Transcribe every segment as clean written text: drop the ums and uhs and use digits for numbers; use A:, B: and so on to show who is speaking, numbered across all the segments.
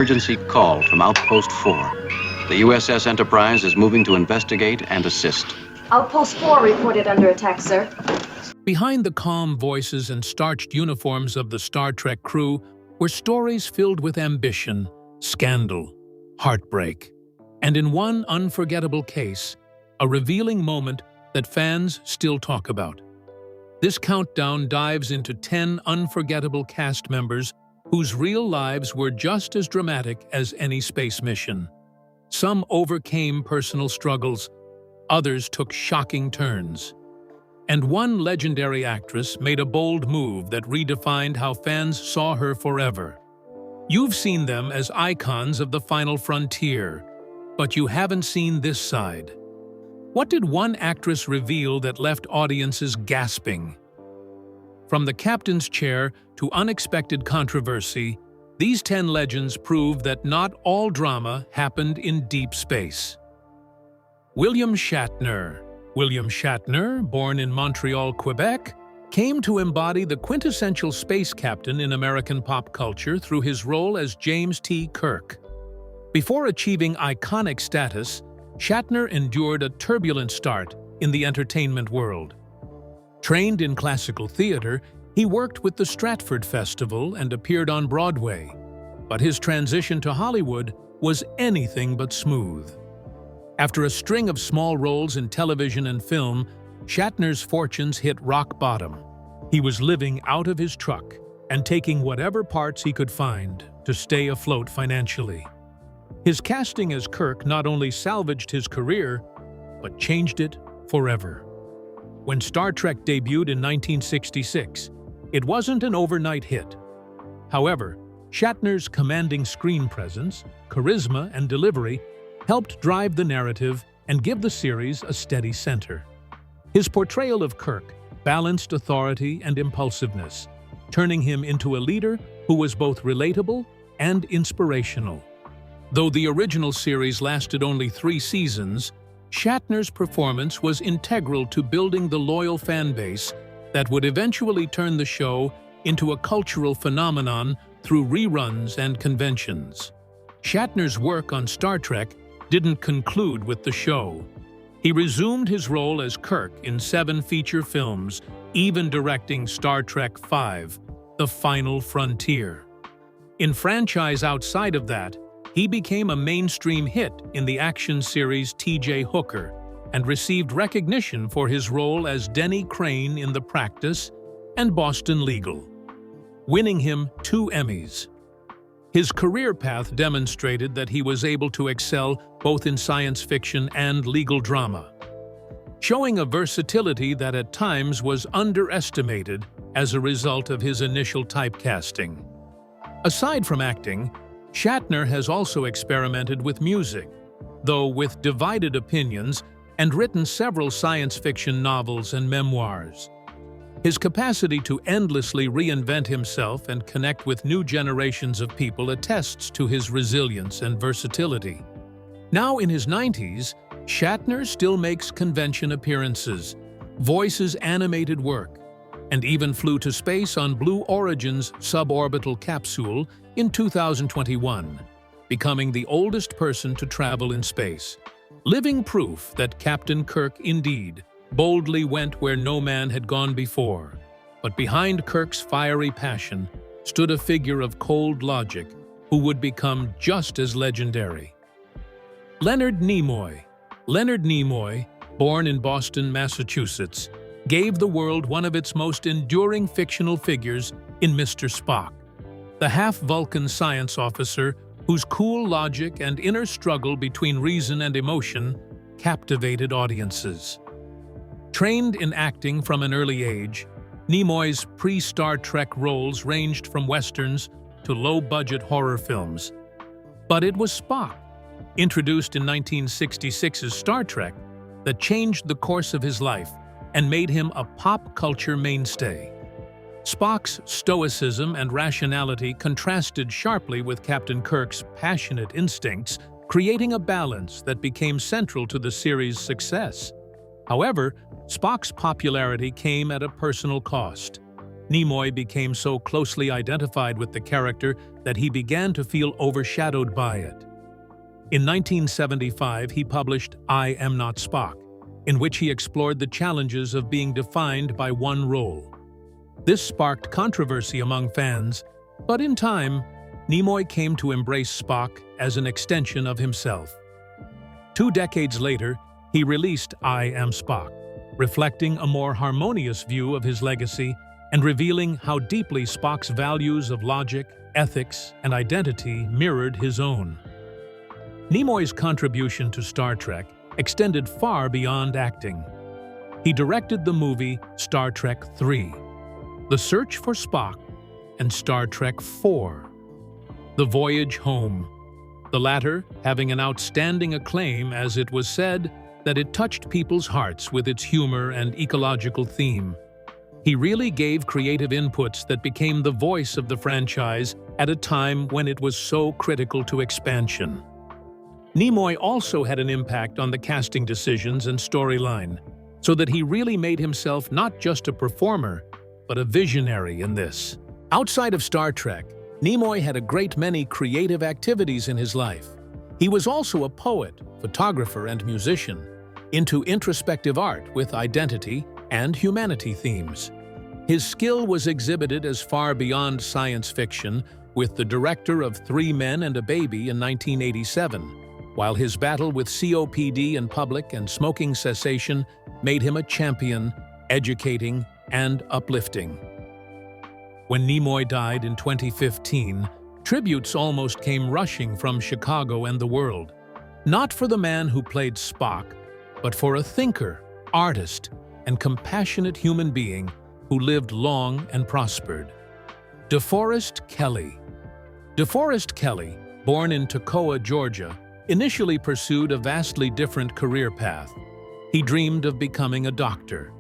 A: Emergency call from Outpost 4. The USS Enterprise is moving to investigate and assist.
B: Outpost 4 reported under attack, sir.
C: Behind the calm voices and starched uniforms of the Star Trek crew were stories filled with ambition, scandal, heartbreak, and in one unforgettable case, a revealing moment that fans still talk about. This countdown dives into 10 unforgettable cast members whose real lives were just as dramatic as any space mission. Some overcame personal struggles, others took shocking turns. And one legendary actress made a bold move that redefined how fans saw her forever. You've seen them as icons of the final frontier, but you haven't seen this side. What did one actress reveal that left audiences gasping? From the captain's chair to unexpected controversy, these 10 legends prove that not all drama happened in deep space. William Shatner. William Shatner, born in Montreal, Quebec, came to embody the quintessential space captain in American pop culture through his role as James T. Kirk. Before achieving iconic status, Shatner endured a turbulent start in the entertainment world. Trained in classical theater, he worked with the Stratford Festival and appeared on Broadway, but his transition to Hollywood was anything but smooth. After a string of small roles in television and film, Shatner's fortunes hit rock bottom. He was living out of his truck and taking whatever parts he could find to stay afloat financially. His casting as Kirk not only salvaged his career, but changed it forever. When Star Trek debuted in 1966, it wasn't an overnight hit. However, Shatner's commanding screen presence, charisma, and delivery helped drive the narrative and give the series a steady center. His portrayal of Kirk balanced authority and impulsiveness, turning him into a leader who was both relatable and inspirational. Though the original series lasted only 3 seasons, Shatner's performance was integral to building the loyal fan base that would eventually turn the show into a cultural phenomenon through reruns and conventions. Shatner's work on Star Trek didn't conclude with the show. He resumed his role as Kirk in 7 feature films, even directing Star Trek V, The Final Frontier. In franchise outside of that, he became a mainstream hit in the action series T.J. Hooker and received recognition for his role as Denny Crane in The Practice and Boston Legal, winning him 2 Emmys. His career path demonstrated that he was able to excel both in science fiction and legal drama, showing a versatility that at times was underestimated as a result of his initial typecasting. Aside from acting, Shatner has also experimented with music, though with divided opinions, and written several science fiction novels and memoirs. His capacity to endlessly reinvent himself and connect with new generations of people attests to his resilience and versatility. Now in his 90s, Shatner still makes convention appearances, voices animated work, and even flew to space on Blue Origin's suborbital capsule in 2021, becoming the oldest person to travel in space. Living proof that Captain Kirk indeed boldly went where no man had gone before. But behind Kirk's fiery passion stood a figure of cold logic who would become just as legendary. Leonard Nemoy. Leonard Nemoy, born in Boston, Massachusetts, gave the world one of its most enduring fictional figures in Mr. Spock, the half-Vulcan science officer whose cool logic and inner struggle between reason and emotion captivated audiences. Trained in acting from an early age, Nemoy's pre-Star Trek roles ranged from westerns to low-budget horror films. But it was Spock, introduced in 1966's Star Trek, that changed the course of his life and made him a pop culture mainstay. Spock's stoicism and rationality contrasted sharply with Captain Kirk's passionate instincts, creating a balance that became central to the series' success. However, Spock's popularity came at a personal cost. Nimoy became so closely identified with the character that he began to feel overshadowed by it. In 1975, he published I Am Not Spock, in which he explored the challenges of being defined by one role. This sparked controversy among fans, but in time, Nimoy came to embrace Spock as an extension of himself. 2 decades later, he released I Am Spock, reflecting a more harmonious view of his legacy and revealing how deeply Spock's values of logic, ethics, and identity mirrored his own. Nimoy's contribution to Star Trek extended far beyond acting. He directed the movie Star Trek III, The Search for Spock, and Star Trek IV, The Voyage Home, the latter having an outstanding acclaim as it was said that it touched people's hearts with its humor and ecological theme. He really gave creative inputs that became the voice of the franchise at a time when it was so critical to expansion. Nimoy also had an impact on the casting decisions and storyline, so that he really made himself not just a performer, but a visionary in this. Outside of Star Trek, Nimoy had a great many creative activities in his life. He was also a poet, photographer, and musician, into introspective art with identity and humanity themes. His skill was exhibited as far beyond science fiction with The Director of 3 Men and a Baby in 1987, while his battle with COPD in public and smoking cessation made him a champion, educating, and uplifting. When Nimoy died in 2015, tributes almost came rushing from Chicago and the world, not for the man who played Spock, but for a thinker, artist, and compassionate human being who lived long and prospered. DeForest Kelly. DeForest Kelly, born in Toccoa, Georgia, initially pursued a vastly different career path. He dreamed of becoming a doctor.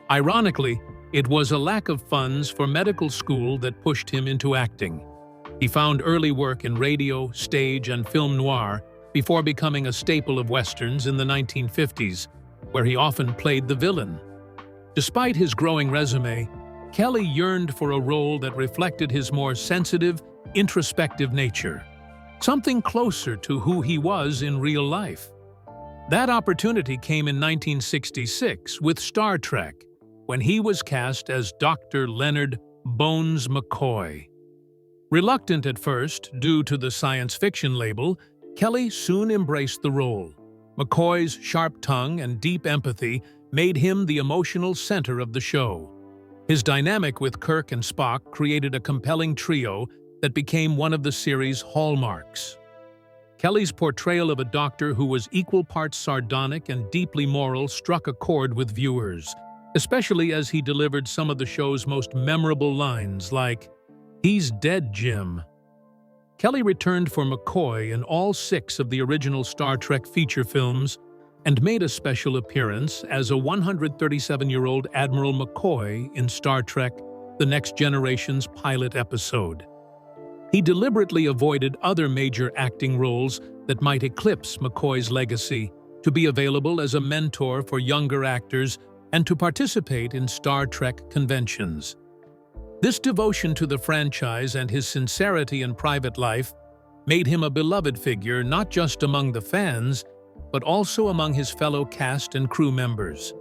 C: Ironically, it was a lack of funds for medical school that pushed him into acting. He found early work in radio, stage, and film noir before becoming a staple of westerns in the 1950s, where he often played the villain. Despite his growing resume, Kelly yearned for a role that reflected his more sensitive, introspective nature, something closer to who he was in real life. That opportunity came in 1966 with Star Trek, when he was cast as Dr. Leonard Bones McCoy. Reluctant at first, due to the science fiction label, Kelly soon embraced the role. McCoy's sharp tongue and deep empathy made him the emotional center of the show. His dynamic with Kirk and Spock created a compelling trio that became one of the series' hallmarks. Kelly's portrayal of a doctor who was equal parts sardonic and deeply moral struck a chord with viewers, especially as he delivered some of the show's most memorable lines like, "He's dead, Jim." Kelly returned for McCoy in all 6 of the original Star Trek feature films and made a special appearance as a 137-year-old Admiral McCoy in Star Trek: The Next Generation's pilot episode. He deliberately avoided other major acting roles that might eclipse McCoy's legacy, to be available as a mentor for younger actors and to participate in Star Trek conventions. This devotion to the franchise and his sincerity in private life made him a beloved figure not just among the fans, but also among his fellow cast and crew members.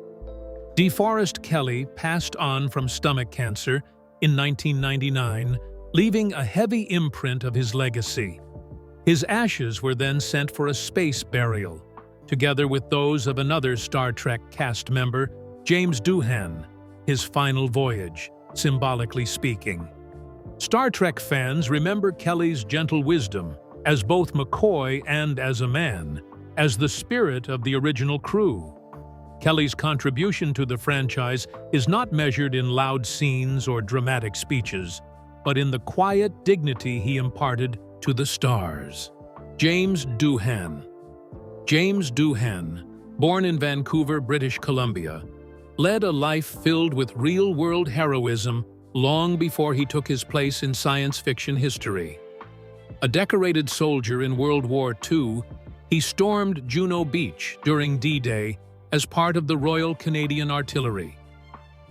C: DeForest Kelly passed on from stomach cancer in 1999, leaving a heavy imprint of his legacy. His ashes were then sent for a space burial, together with those of another Star Trek cast member, James Duhan, his final voyage, symbolically speaking. Star Trek fans remember Kelly's gentle wisdom, as both McCoy and as a man, as the spirit of the original crew. Kelly's contribution to the franchise is not measured in loud scenes or dramatic speeches, but in the quiet dignity he imparted to the stars. James Duhan. James Duhan, born in Vancouver, British Columbia, led a life filled with real-world heroism long before he took his place in science fiction history. A decorated soldier in World War II, he stormed Juno Beach during D-Day as part of the Royal Canadian Artillery.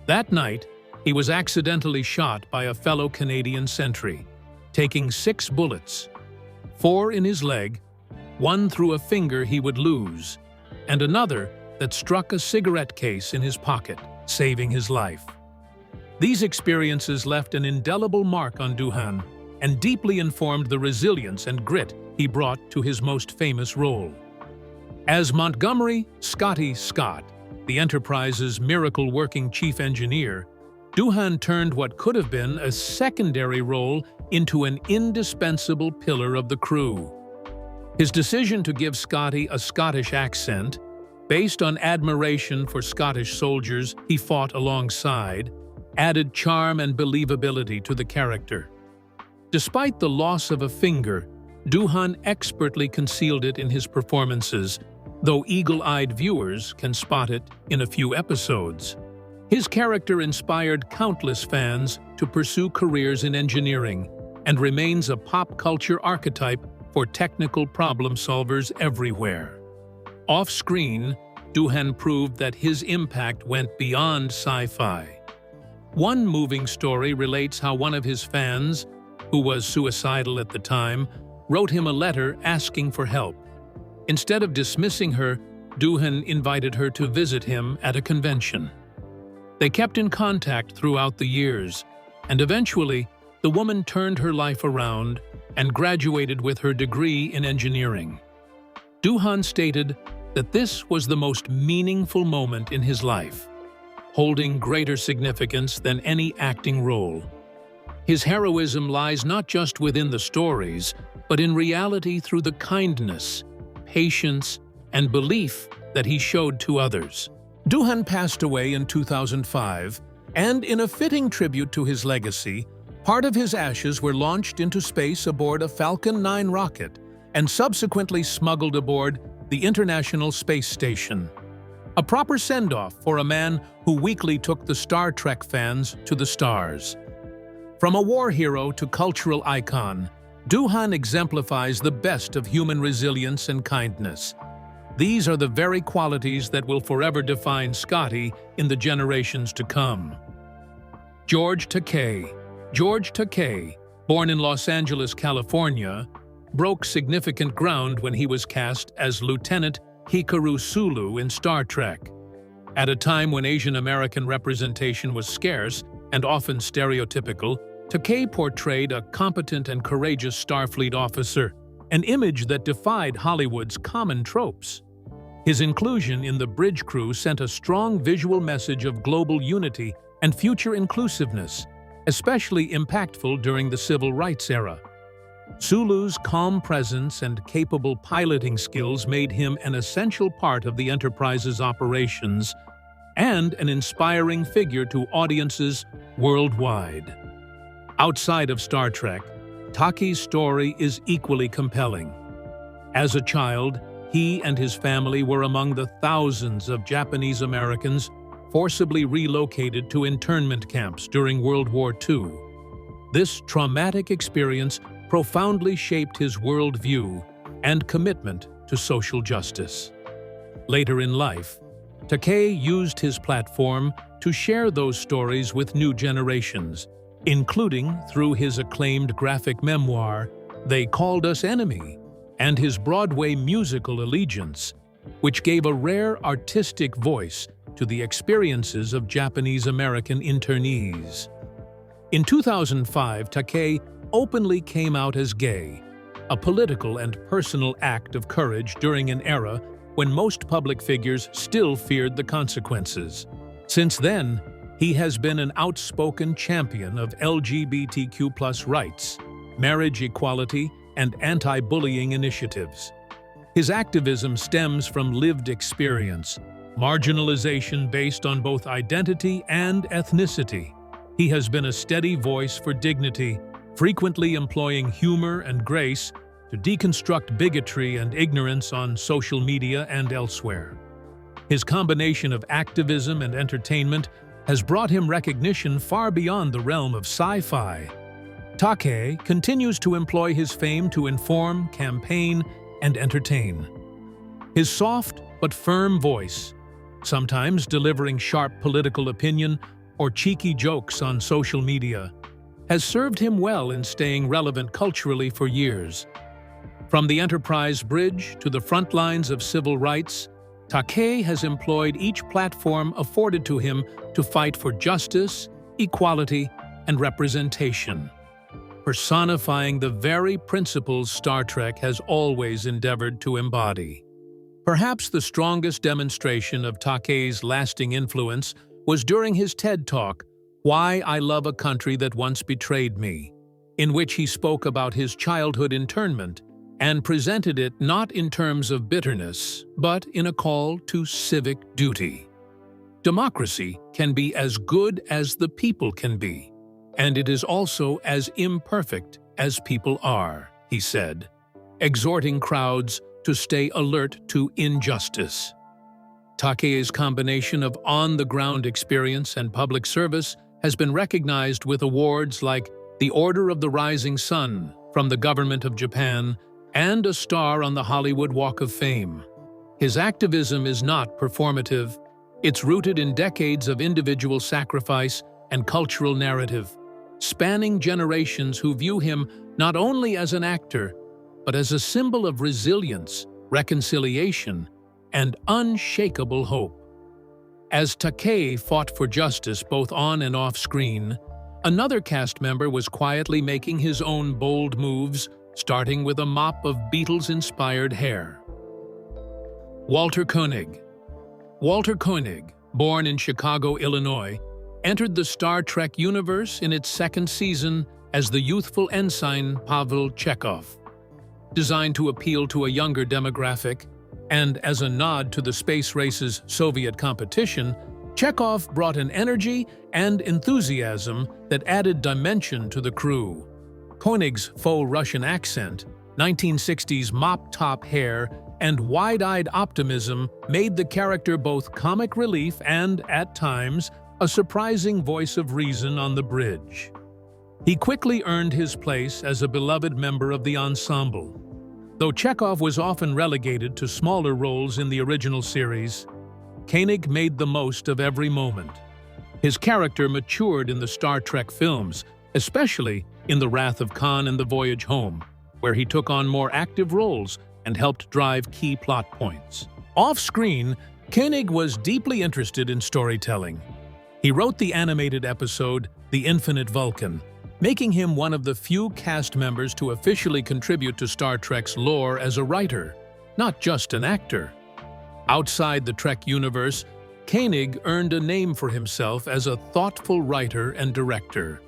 C: That night, He was accidentally shot by a fellow Canadian sentry, taking 6 bullets, 4 in his leg, 1 through a finger he would lose, and another that struck a cigarette case in his pocket, saving his life. These experiences left an indelible mark on Duhan and deeply informed the resilience and grit he brought to his most famous role. As Montgomery Scotty Scott, the Enterprise's miracle-working chief engineer, Duhan turned what could have been a secondary role into an indispensable pillar of the crew. His decision to give Scotty a Scottish accent, based on admiration for Scottish soldiers he fought alongside, added charm and believability to the character. Despite the loss of a finger, Duhan expertly concealed it in his performances, though eagle-eyed viewers can spot it in a few episodes. His character inspired countless fans to pursue careers in engineering and remains a pop culture archetype for technical problem solvers everywhere. Off-screen, Duhan proved that his impact went beyond sci-fi. One moving story relates how one of his fans, who was suicidal at the time, wrote him a letter asking for help. Instead of dismissing her, Duhan invited her to visit him at a convention. They kept in contact throughout the years, and eventually, the woman turned her life around and graduated with her degree in engineering. Duhan stated that this was the most meaningful moment in his life, holding greater significance than any acting role. His heroism lies not just within the stories, but in reality through the kindness, patience, and belief that he showed to others. Duhan passed away in 2005, and in a fitting tribute to his legacy, part of his ashes were launched into space aboard a Falcon 9 rocket and subsequently smuggled aboard the International Space Station. A proper send-off for a man who weekly took the Star Trek fans to the stars. From a war hero to cultural icon, Duhan exemplifies the best of human resilience and kindness. These are the very qualities that will forever define Scotty in the generations to come. George Takei. George Takei, born in Los Angeles, California, broke significant ground when he was cast as Lieutenant Hikaru Sulu in Star Trek. At a time when Asian American representation was scarce and often stereotypical, Takei portrayed a competent and courageous Starfleet officer, an image that defied Hollywood's common tropes. His inclusion in the bridge crew sent a strong visual message of global unity and future inclusiveness, especially impactful during the Civil Rights era. Sulu's calm presence and capable piloting skills made him an essential part of the Enterprise's operations and an inspiring figure to audiences worldwide. Outside of Star Trek, Taki's story is equally compelling. As a child, he and his family were among the thousands of Japanese Americans forcibly relocated to internment camps during World War II. This traumatic experience profoundly shaped his worldview and commitment to social justice. Later in life, Takei used his platform to share those stories with new generations, including through his acclaimed graphic memoir, They Called Us Enemy, and his Broadway musical Allegiance, which gave a rare artistic voice to the experiences of Japanese-American internees. In 2005, Takei openly came out as gay, a political and personal act of courage during an era when most public figures still feared the consequences. Since then, he has been an outspoken champion of LGBTQ+ rights, marriage equality, and anti-bullying initiatives. His activism stems from lived experience, marginalization based on both identity and ethnicity. He has been a steady voice for dignity, frequently employing humor and grace to deconstruct bigotry and ignorance on social media and elsewhere. His combination of activism and entertainment has brought him recognition far beyond the realm of sci-fi. Takei continues to employ his fame to inform, campaign, and entertain. His soft but firm voice, sometimes delivering sharp political opinion, or cheeky jokes on social media, has served him well in staying relevant culturally for years. From the Enterprise bridge to the front lines of civil rights, Taki has employed each platform afforded to him to fight for justice, equality, and representation, personifying the very principles Star Trek has always endeavored to embody. Perhaps the strongest demonstration of Taki's lasting influence was during his TED Talk, Why I Love a Country That Once Betrayed Me, in which he spoke about his childhood internment and presented it not in terms of bitterness, but in a call to civic duty. Democracy can be as good as the people can be, and it is also as imperfect as people are, he said, exhorting crowds to stay alert to injustice. Taki's combination of on-the-ground experience and public service has been recognized with awards like the Order of the Rising Sun from the government of Japan and a star on the Hollywood Walk of Fame. His activism is not performative. It's rooted in decades of individual sacrifice and cultural narrative, spanning generations who view him not only as an actor, but as a symbol of resilience, reconciliation, and unshakable hope. As Taki fought for justice both on and off screen, another cast member was quietly making his own bold moves, starting with a mop of Beatles-inspired hair. Walter Koenig. Walter Koenig, born in Chicago, Illinois, entered the Star Trek universe in its second season as the youthful ensign Pavel Chekhov. Designed to appeal to a younger demographic, and as a nod to the space race's Soviet competition, Chekhov brought an energy and enthusiasm that added dimension to the crew. Koenig's faux Russian accent, 1960s mop-top hair, and wide-eyed optimism made the character both comic relief and, at times, a surprising voice of reason on the bridge. He quickly earned his place as a beloved member of the ensemble. Though Chekhov was often relegated to smaller roles in the original series, Koenig made the most of every moment. His character matured in the Star Trek films, especially in The Wrath of Khan and The Voyage Home, where he took on more active roles and helped drive key plot points. Off-screen, Koenig was deeply interested in storytelling. He wrote the animated episode The Infinite Vulcan, making him one of the few cast members to officially contribute to Star Trek's lore as a writer, not just an actor. Outside the Trek universe, Koenig earned a name for himself as a thoughtful writer and director.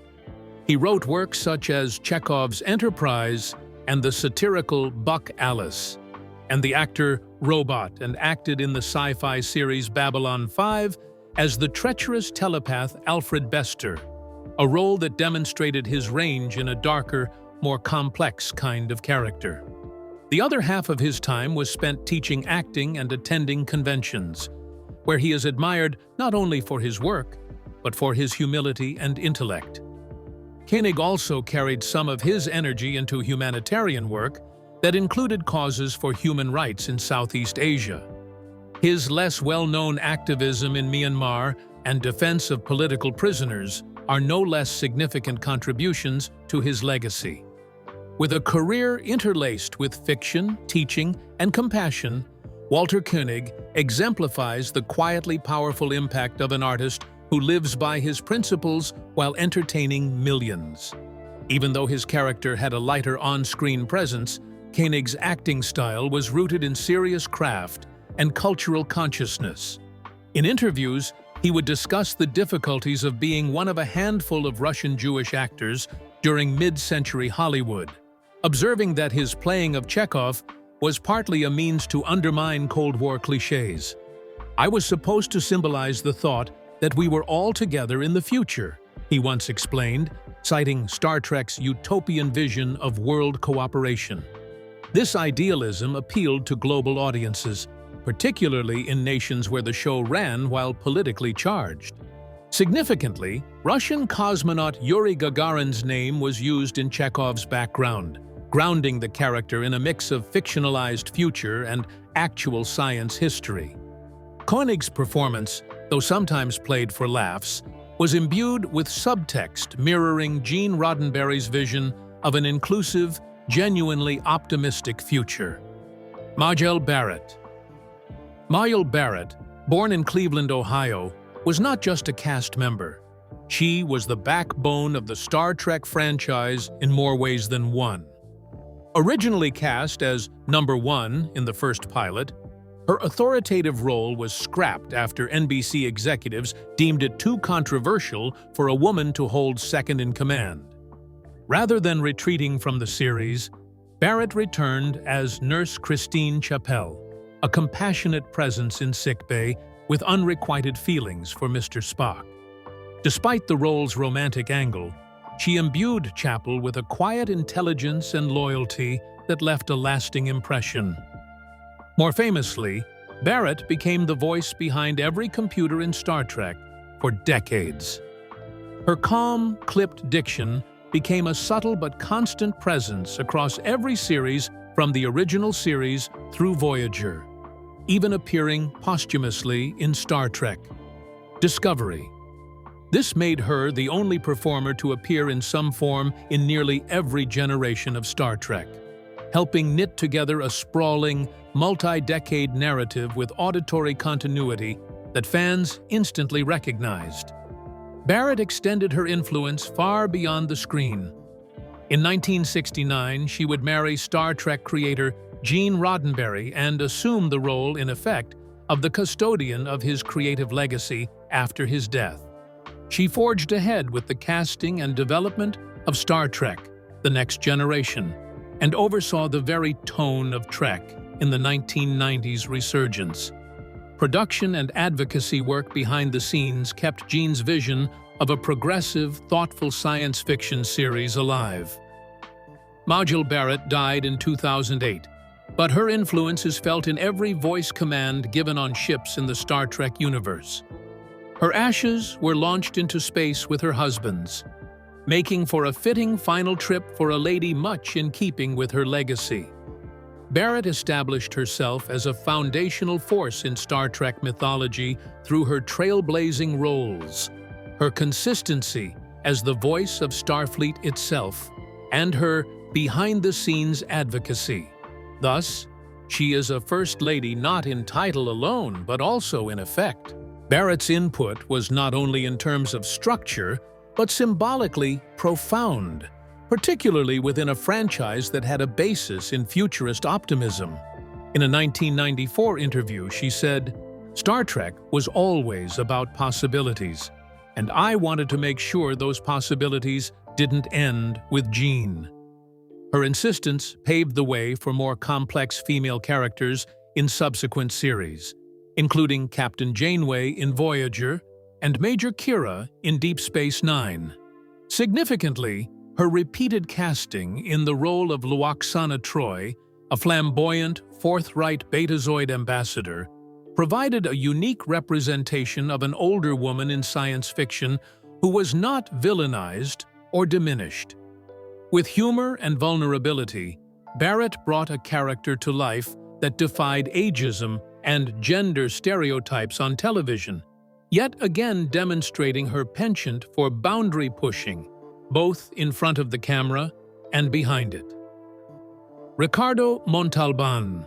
C: He wrote works such as Chekhov's Enterprise and the satirical Buck Alice, and the actor Robot, and acted in the sci-fi series Babylon 5 as the treacherous telepath Alfred Bester, a role that demonstrated his range in a darker, more complex kind of character. The other half of his time was spent teaching acting and attending conventions, where he is admired not only for his work, but for his humility and intellect. Koenig also carried some of his energy into humanitarian work that included causes for human rights in Southeast Asia. His less well-known activism in Myanmar and defense of political prisoners are no less significant contributions to his legacy. With a career interlaced with fiction, teaching, and compassion, Walter Koenig exemplifies the quietly powerful impact of an artist who lives by his principles while entertaining millions. Even though his character had a lighter on-screen presence, Koenig's acting style was rooted in serious craft and cultural consciousness. In interviews, he would discuss the difficulties of being one of a handful of Russian Jewish actors during mid-century Hollywood, observing that his playing of Chekhov was partly a means to undermine Cold War cliches. "I was supposed to symbolize the thought that we were all together in the future," he once explained, citing Star Trek's utopian vision of world cooperation. This idealism appealed to global audiences, particularly in nations where the show ran while politically charged. Significantly, Russian cosmonaut Yuri Gagarin's name was used in Chekhov's background, grounding the character in a mix of fictionalized future and actual science history. Koenig's performance, though sometimes played for laughs, was imbued with subtext mirroring Gene Roddenberry's vision of an inclusive, genuinely optimistic future. Majel Barrett. Majel Barrett, born in Cleveland, Ohio, was not just a cast member. She was the backbone of the Star Trek franchise in more ways than one. Originally cast as number 1 in the first pilot, her authoritative role was scrapped after NBC executives deemed it too controversial for a woman to hold second in command. Rather than retreating from the series, Barrett returned as Nurse Christine Chappell, a compassionate presence in sickbay with unrequited feelings for Mr. Spock. Despite the role's romantic angle, she imbued Chappell with a quiet intelligence and loyalty that left a lasting impression. More famously, Barrett became the voice behind every computer in Star Trek for decades. Her calm, clipped diction became a subtle but constant presence across every series from the original series through Voyager, even appearing posthumously in Star Trek Discovery. This made her the only performer to appear in some form in nearly every generation of Star Trek, helping knit together a sprawling, multi-decade narrative with auditory continuity that fans instantly recognized. Barrett extended her influence far beyond the screen. In 1969, she would marry Star Trek creator Gene Roddenberry and assume the role, in effect, of the custodian of his creative legacy after his death. She forged ahead with the casting and development of Star Trek: The Next Generation, and oversaw the very tone of Trek in the 1990s resurgence. Production and advocacy work behind the scenes kept Gene's vision of a progressive, thoughtful science fiction series alive. Majel Barrett died in 2008, but her influence is felt in every voice command given on ships in the Star Trek universe. Her ashes were launched into space with her husband's, making for a fitting final trip for a lady much in keeping with her legacy. Barrett established herself as a foundational force in Star Trek mythology through her trailblazing roles, her consistency as the voice of Starfleet itself, and her behind-the-scenes advocacy. Thus, she is a First Lady not in title alone, but also in effect. Barrett's input was not only in terms of structure, but symbolically profound, particularly within a franchise that had a basis in futurist optimism. In a 1994 interview, she said, "Star Trek was always about possibilities, and I wanted to make sure those possibilities didn't end with Gene." Her insistence paved the way for more complex female characters in subsequent series, including Captain Janeway in Voyager and Major Kira in Deep Space Nine. Significantly, her repeated casting in the role of Lwaxana Troi, a flamboyant, forthright Betazoid ambassador, provided a unique representation of an older woman in science fiction who was not villainized or diminished. With humor and vulnerability, Barrett brought a character to life that defied ageism and gender stereotypes on television, yet again demonstrating her penchant for boundary pushing, both in front of the camera and behind it. Ricardo Montalban.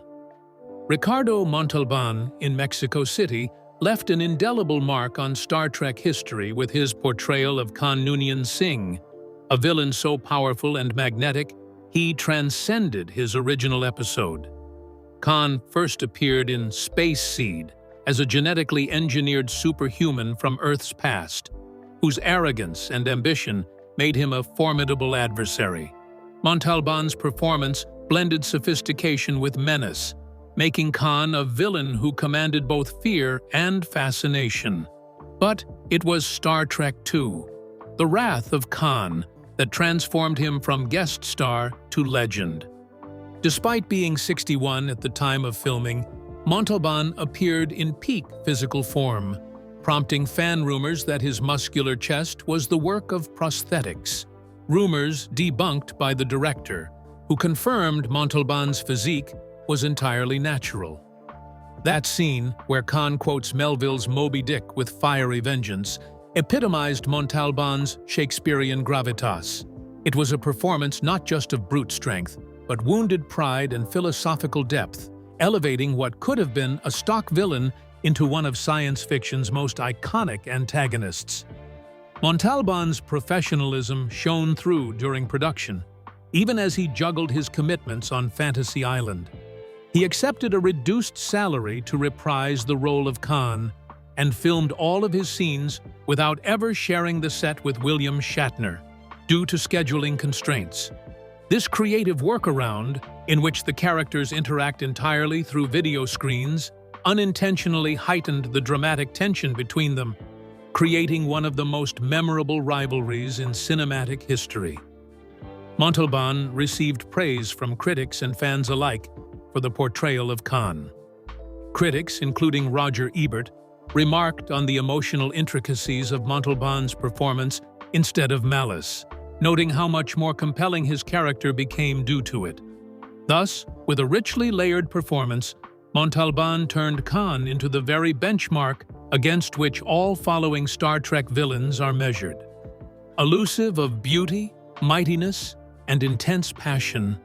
C: Ricardo Montalban in Mexico City left an indelible mark on Star Trek history with his portrayal of Khan Noonien Singh, a villain so powerful and magnetic he transcended his original episode. Khan first appeared in Space Seed as a genetically engineered superhuman from Earth's past, whose arrogance and ambition made him a formidable adversary. Montalban's performance blended sophistication with menace, making Khan a villain who commanded both fear and fascination. But it was Star Trek II, The Wrath of Khan, that transformed him from guest star to legend. Despite being 61 at the time of filming, Montalban appeared in peak physical form, prompting fan rumors that his muscular chest was the work of prosthetics. Rumors debunked by the director, who confirmed Montalban's physique was entirely natural. That scene, where Khan quotes Melville's Moby Dick with fiery vengeance, epitomized Montalban's Shakespearean gravitas. It was a performance not just of brute strength, but wounded pride and philosophical depth, elevating what could have been a stock villain into one of science fiction's most iconic antagonists. Montalban's professionalism shone through during production, even as he juggled his commitments on Fantasy Island. He accepted a reduced salary to reprise the role of Khan and filmed all of his scenes without ever sharing the set with William Shatner, due to scheduling constraints. This creative workaround, in which the characters interact entirely through video screens, unintentionally heightened the dramatic tension between them, creating one of the most memorable rivalries in cinematic history. Montalban received praise from critics and fans alike for the portrayal of Khan. Critics, including Roger Ebert, remarked on the emotional intricacies of Montalban's performance instead of malice, noting how much more compelling his character became due to it. Thus, with a richly layered performance, Montalban turned Khan into the very benchmark against which all following Star Trek villains are measured. Elusive of beauty, mightiness, and intense passion,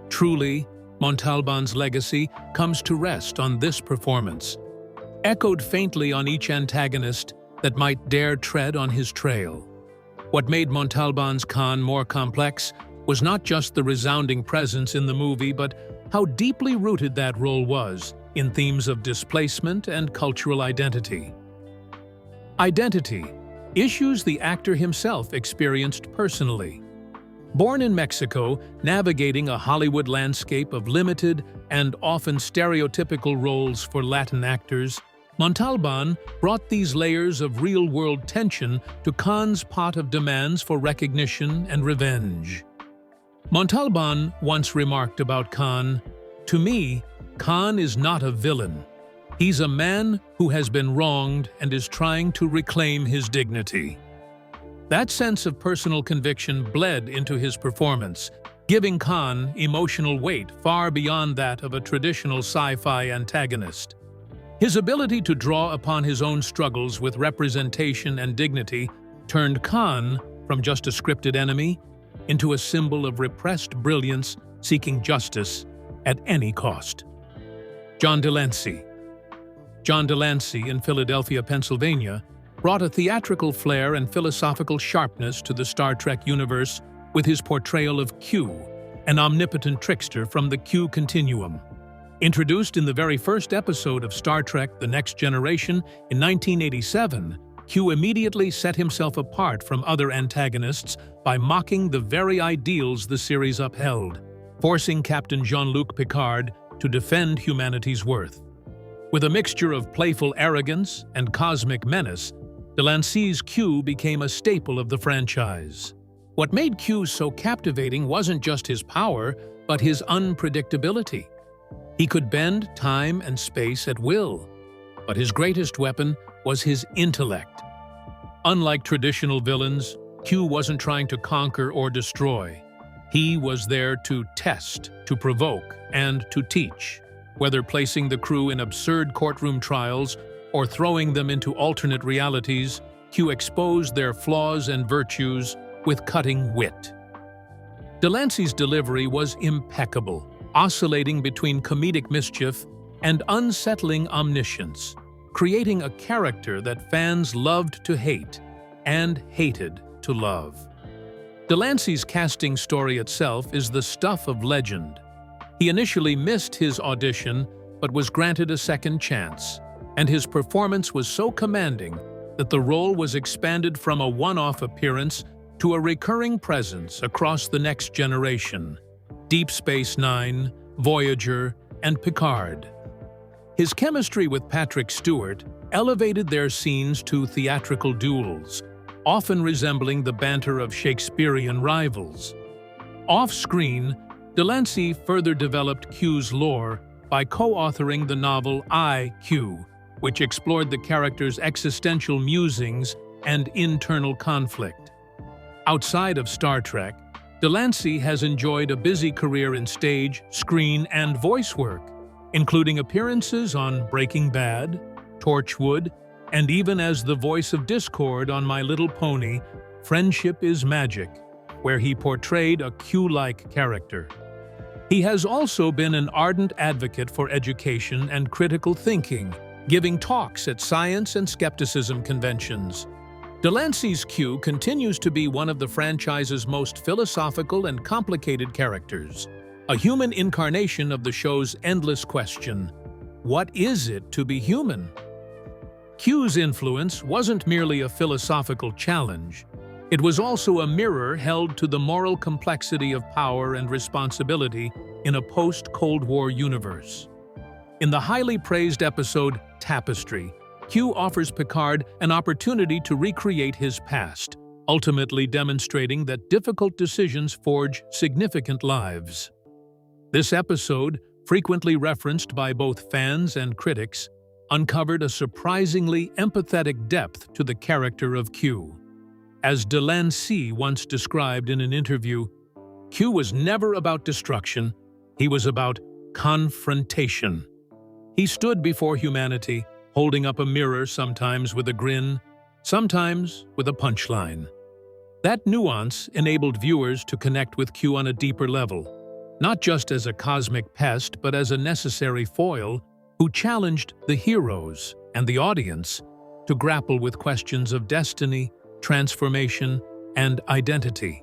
C: truly, Montalban's legacy comes to rest on this performance, echoed faintly on each antagonist that might dare tread on his trail. What made Montalban's Khan more complex was not just the resounding presence in the movie, but how deeply rooted that role was in themes of displacement and cultural identity. Identity, issues the actor himself experienced personally. Born in Mexico, navigating a Hollywood landscape of limited and often stereotypical roles for Latin actors, Montalban brought these layers of real-world tension to Khan's pot of demands for recognition and revenge. Montalban once remarked about Khan, "To me, Khan is not a villain. He's a man who has been wronged and is trying to reclaim his dignity." That sense of personal conviction bled into his performance, giving Khan emotional weight far beyond that of a traditional sci-fi antagonist. His ability to draw upon his own struggles with representation and dignity turned Khan from just a scripted enemy into a symbol of repressed brilliance seeking justice at any cost. John Delancey. John Delancey in Philadelphia, Pennsylvania, brought a theatrical flair and philosophical sharpness to the Star Trek universe with his portrayal of Q, an omnipotent trickster from the Q continuum. Introduced in the very first episode of Star Trek: The Next Generation in 1987, Q immediately set himself apart from other antagonists by mocking the very ideals the series upheld, forcing Captain Jean-Luc Picard to defend humanity's worth. With a mixture of playful arrogance and cosmic menace, Delancey's Q became a staple of the franchise. What made Q so captivating wasn't just his power, but his unpredictability. He could bend time and space at will, but his greatest weapon was his intellect. Unlike traditional villains, Q wasn't trying to conquer or destroy. He was there to test, to provoke, and to teach. Whether placing the crew in absurd courtroom trials or throwing them into alternate realities, Q exposed their flaws and virtues with cutting wit. Delancey's delivery was impeccable, oscillating between comedic mischief and unsettling omniscience, creating a character that fans loved to hate and hated to love. Delancey's casting story itself is the stuff of legend. He initially missed his audition, but was granted a second chance, and his performance was so commanding that the role was expanded from a one-off appearance to a recurring presence across the next generation: Deep Space Nine, Voyager, and Picard. His chemistry with Patrick Stewart elevated their scenes to theatrical duels, often resembling the banter of Shakespearean rivals. Off-screen, Delancey further developed Q's lore by co-authoring the novel I, Q, which explored the character's existential musings and internal conflict. Outside of Star Trek, Delancey has enjoyed a busy career in stage, screen, and voice work, including appearances on Breaking Bad, Torchwood, and even as the voice of discord on My Little Pony, Friendship is Magic, where he portrayed a Q-like character. He has also been an ardent advocate for education and critical thinking, giving talks at science and skepticism conventions. Delansancy's Q continues to be one of the franchise's most philosophical and complicated characters, a human incarnation of the show's endless question: what is it to be human? Q's influence wasn't merely a philosophical challenge. It was also a mirror held to the moral complexity of power and responsibility in a post-Cold War universe. In the highly praised episode Tapestry, Q offers Picard an opportunity to recreate his past, ultimately demonstrating that difficult decisions forge significant lives. This episode, frequently referenced by both fans and critics, uncovered a surprisingly empathetic depth to the character of Q. As Delansancy once described in an interview, Q was never about destruction, he was about confrontation. He stood before humanity, holding up a mirror, sometimes with a grin, sometimes with a punchline. That nuance enabled viewers to connect with Q on a deeper level, not just as a cosmic pest, but as a necessary foil who challenged the heroes and the audience to grapple with questions of destiny, transformation, and identity.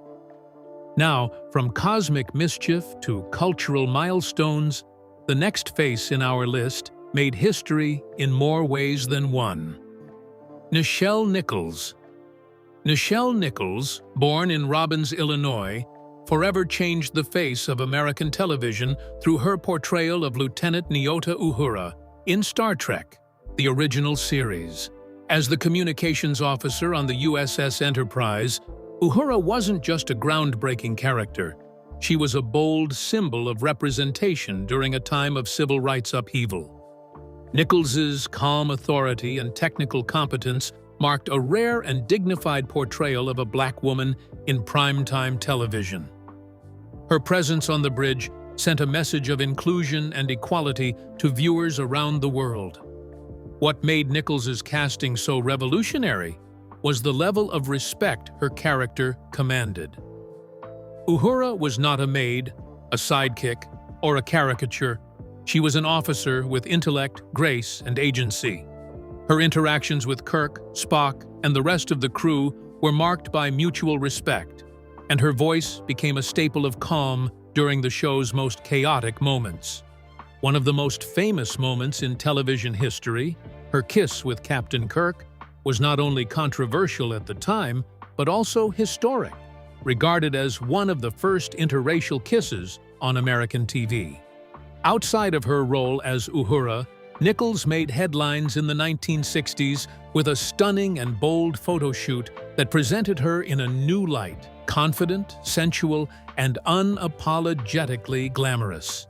C: Now, from cosmic mischief to cultural milestones, the next face in our list made history in more ways than one. Nichelle Nichols. Nichelle Nichols, born in Robbins, Illinois, forever changed the face of American television through her portrayal of Lieutenant Nyota Uhura in Star Trek, the original series. As the communications officer on the USS Enterprise, Uhura wasn't just a groundbreaking character. She was a bold symbol of representation during a time of civil rights upheaval. Nichols's calm authority and technical competence marked a rare and dignified portrayal of a black woman in primetime television. Her presence on the bridge sent a message of inclusion and equality to viewers around the world. What made Nichols's casting so revolutionary was the level of respect her character commanded. Uhura was not a maid, a sidekick, or a caricature. She was an officer with intellect, grace, and agency. Her interactions with Kirk, Spock, and the rest of the crew were marked by mutual respect, and her voice became a staple of calm during the show's most chaotic moments. One of the most famous moments in television history, her kiss with Captain Kirk, was not only controversial at the time, but also historic, regarded as one of the first interracial kisses on American TV. Outside of her role as Uhura, Nichols made headlines in the 1960s with a stunning and bold photo shoot that presented her in a new light, confident, sensual, and unapologetically glamorous.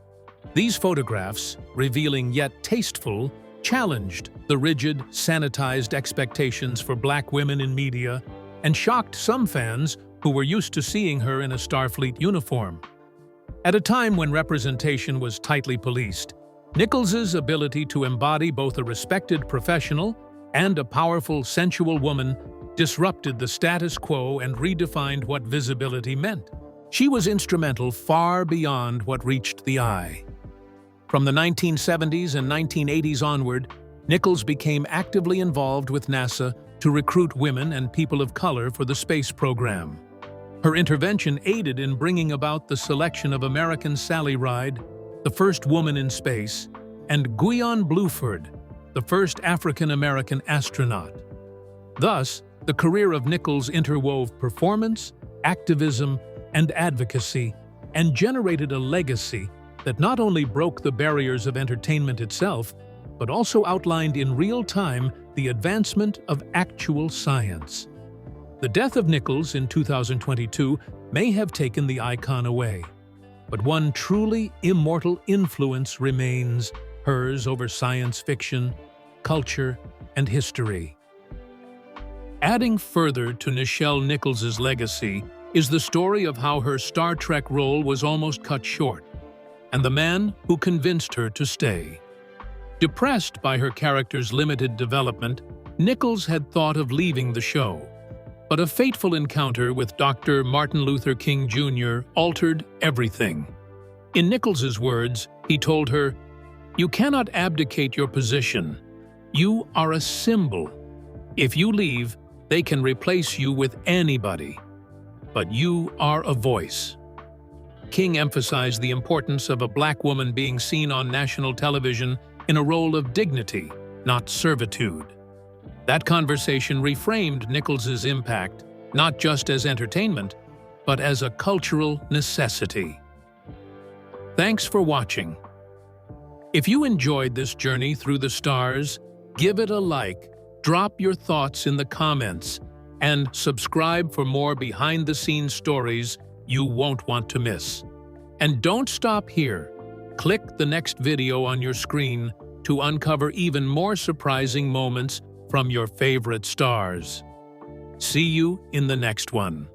C: These photographs, revealing yet tasteful, challenged the rigid, sanitized expectations for black women in media and shocked some fans who were used to seeing her in a Starfleet uniform. At a time when representation was tightly policed, Nichols's ability to embody both a respected professional and a powerful, sensual woman disrupted the status quo and redefined what visibility meant. She was instrumental far beyond what reached the eye. From the 1970s and 1980s onward, Nichols became actively involved with NASA to recruit women and people of color for the space program. Her intervention aided in bringing about the selection of American Sally Ride, the first woman in space, and Guion Bluford, the first African-American astronaut. Thus, the career of Nichols interwove performance, activism, and advocacy, and generated a legacy that not only broke the barriers of entertainment itself, but also outlined in real time the advancement of actual science. The death of Nichols in 2022 may have taken the icon away, but one truly immortal influence remains, hers over science fiction, culture, and history. Adding further to Nichelle Nichols's legacy is the story of how her Star Trek role was almost cut short, and the man who convinced her to stay. Depressed by her character's limited development, Nichols had thought of leaving the show, but a fateful encounter with Dr. Martin Luther King Jr. altered everything. In Nichols's words, he told her, "You cannot abdicate your position. You are a symbol. If you leave, they can replace you with anybody. But you are a voice." King emphasized the importance of a black woman being seen on national television in a role of dignity, not servitude. That conversation reframed Nichols's impact, not just as entertainment, but as a cultural necessity. Thanks for watching. If you enjoyed this journey through the stars, give it a like, drop your thoughts in the comments, and subscribe for more behind-the-scenes stories you won't want to miss. And don't stop here. Click the next video on your screen to uncover even more surprising moments from your favorite stars. See you in the next one.